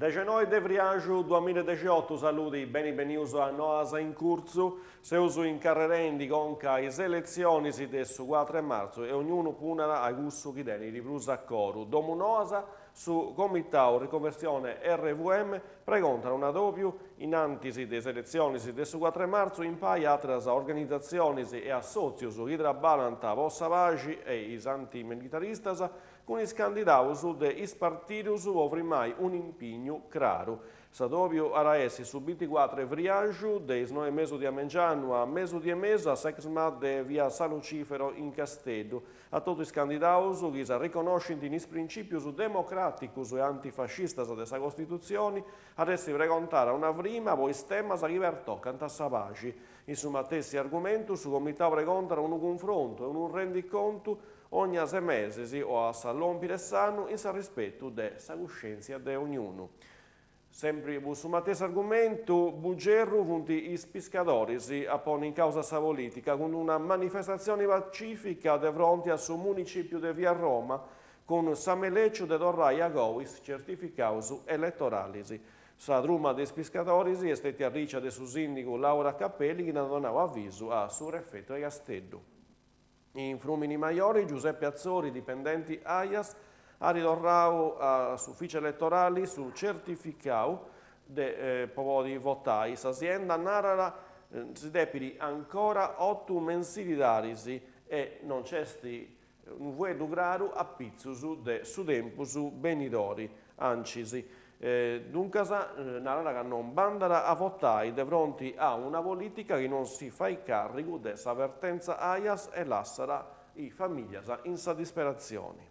19 de Vriaju 2018 saluti benvenuti a Noasa in corso, se uso in carrerendi con le elezioni si del 4 marzo e ognuno punera a gusto chi deni riprusa a coro. Domo Noasa su comitato riconversione RVM pregontano una doppio in antisi delle elezioni del 4 marzo in poi altre organizzazioni e associati che trabalhano a Vossa Pace e i antimilitaristas con i candidati dei partiti offre mai un impegno chiaro. Sadovio ara essi su 24 Vriaju, dei 9 mesi di Amengiano a mesi di mese, a sexma de via San Lucifero in Castello. A tutti i candidati che si riconoscono i principi democratici e antifascisti della Costituzione, adesso precontare una prima, poi stemma che vertoccano a Sapaci. In su stessi argomenti, su comitato precontare un confronto e un rendiconto ogni 6 mesi o a Salon Piressano in rispetto della coscienza di ognuno. Sempre su stesso argomento, Bugerru punti i pescatori si appone in causa sa politica con una manifestazione pacifica di fronte al suo municipio di Via Roma con Sameleccio de Torrai a Gois certificati elettorali. Sa truma dei pescatori è stata a riccia del suo sindaco Laura Cappelli che non donava avviso a suo effetto a Castello. In Frumini Maiori, Giuseppe Azzori, dipendenti AIAS, ha ritornato all'ufficio elettorale sul certificato di votai. L'azienda Narara si depiri ancora 8 mensilitari e non c'è un vuoto grado a pizzo su tempo su benidori ancisi. Dunque, Narara che non bandara a votare di fronte a una politica che non si fa carico della vertenza AIAS e lascerà i famiglie in disperazione.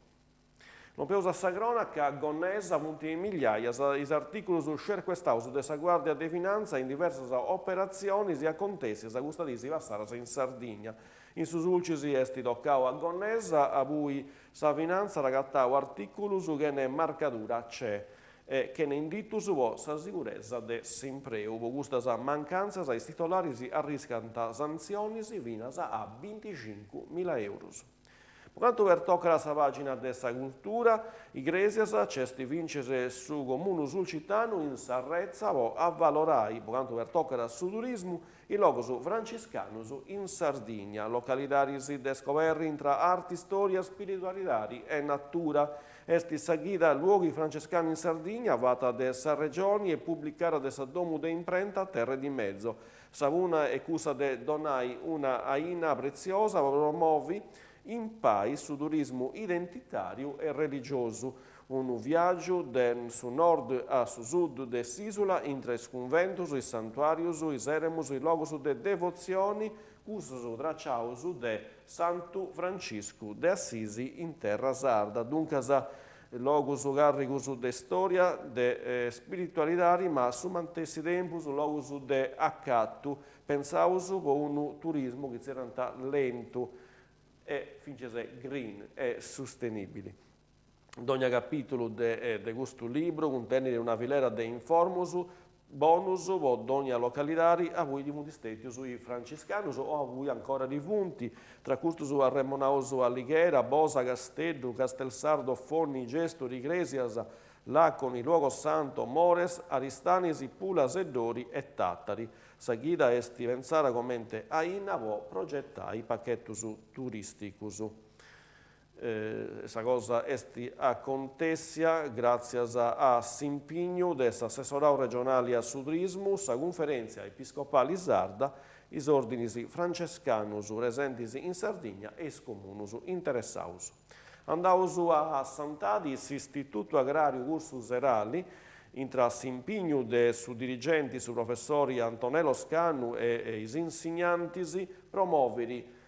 Non più a cronaca, a Gonnesa, punti migliaia di articoli su Scerquestauso della Guardia di Finanza in diverse operazioni e contesti a gustadisi passare in Sardegna. In Susulci si è toccato a Gonnesa, a cui sa finanza ragattava articoli su che ne marcatura c'è e che ne inditto su la sicurezza del simpreo. Questa mancanza i titolari si arriscano sanzioni fino a 25.000 euro. Per quanto tocca la pagina della cultura, Iglesias c'è vincere su comune sul cittadino in Sarrezza o a Valorai, per quanto tocca sul turismo, i logos franciscanos in Sardegna, località si descoverti tra arti, storia, spiritualità e natura. Esti seguita luoghi francescani in Sardegna, vata della regione e pubblicata della domu de imprenta Terre di Mezzo. Savuna e cusa de donai una aina preziosa, promovi in pais su turismo identitario e religioso. Un viaggio su nord a su sud dell'isola, intra i conventos, i santuarios, i seremus, i logos de devozioni, cusos tracciaus de Santo Francisco de Assisi in terra sarda. Dunque, logos carricus de storia, de spiritualitari, ma su mantessi tempus logos de accattu. Pensaus per un turismo che era lento e finché green e sostenibili. Ogni capitolo di questo libro contiene una filera di informus, bonus per ogni località a voi di stati sui francescanos o a voi ancora di punti, tra cui su Arremonaus Alighiera, Bosa, Castello, Castelsardo, Fonni, Gesto, Iglesias, Laconi, Luogo Santo, Mores, Aristanis, Pula, Seddori e Tattari. Seguida esti pensare come Aina può progettare i pacchetti turisticus. Questa cosa esti acontessia grazie a s'impegno dell'assessorato regionale al turismo, la conferenza episcopale sarda, i ordini francescanus presenti in Sardegna e i comuni interessati. Andiamo a Sant'Adi, l'Istituto Agrario Cursus Serali, intra l'impegno dei suoi dirigenti, su professori Antonello Scanu e i insegnanti, promuovere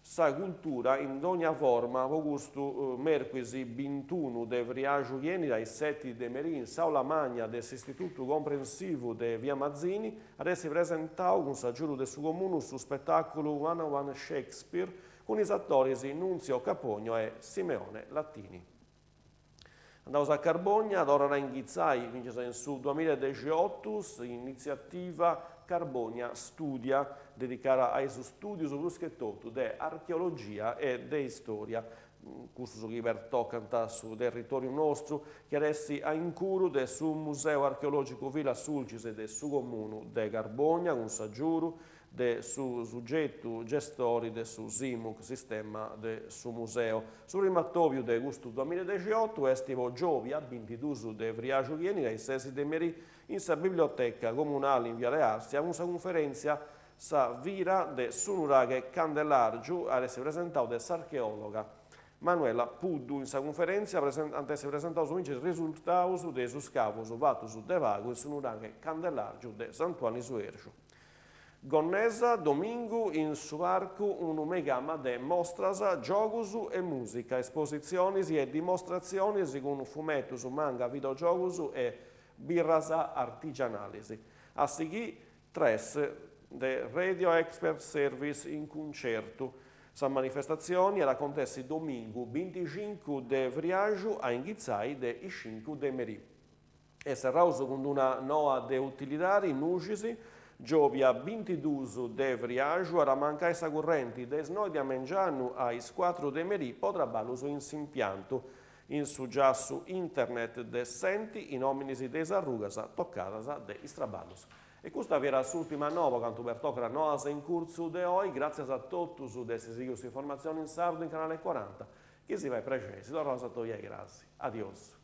sa cultura in ogni forma, questo mercoledì 21 di Vriaju Ieni, dai 7 di Merì, in Saula Magna dell'Istituto Comprensivo di Via Mazzini, adesso presentato con saggiuro del suo comune su spettacolo One on One Shakespeare con i attori Nunzio Capogno e Simeone Lattini. Andiamo a Carbogna, ad ora in Ghizzai, vince in su 2018, iniziativa Carbonia Studia, dedicata ai suoi studi plus che tutto de archeologia e de storia. Curso che per toccanta sul territorio nostro, che resti a incuru del suo museo archeologico Villa Sulcis e del suo comune de Carbonia, con Saggiuru, del suo soggetto gestori del suo SIMUC, sistema del suo museo. Sul rimattovio del gusto 2018, estivo giovedì a 22 de Vriaggio Chieni, ai 6 de Meri, in sa biblioteca comunale in Viale Arstia, una conferenza sa vira de Sunuraghe Candelargiu, a essere presentato del archeologa Manuela Puddu. In sa conferenza ante si presentato i risultati dei scavos fatti de Vago in Sunuraghe Candelargiu de Santuani Suerciu. Gonnesa, domingo, in su parco, una gamma de mostras, giogus e musica, esposizioni e dimostrazioni con fumettos, manga, videogiogus e birras artigianali. A seguire, 3 de Radio Expert Service in concerto. Sa manifestazioni era contesti domingo 25 de Vriaggio a Inghizzai de 5 de Meri. E serrauso con una noa de utilitari nugisi, giovia 22 de Vriaggio a ramancai sa correnti des noi di Amengianu ai 4 de Meri potrà baluso in simpianto in su già su internet de senti in hominis des arrugasa toccatasa de istraballus. E questa era l'ultima nova quanto per toccare noasa in corso de oggi, grazie a tutti su queste informazioni in sardo in canale 40, che si va ai precesi, la rosa toia grazie. Adios.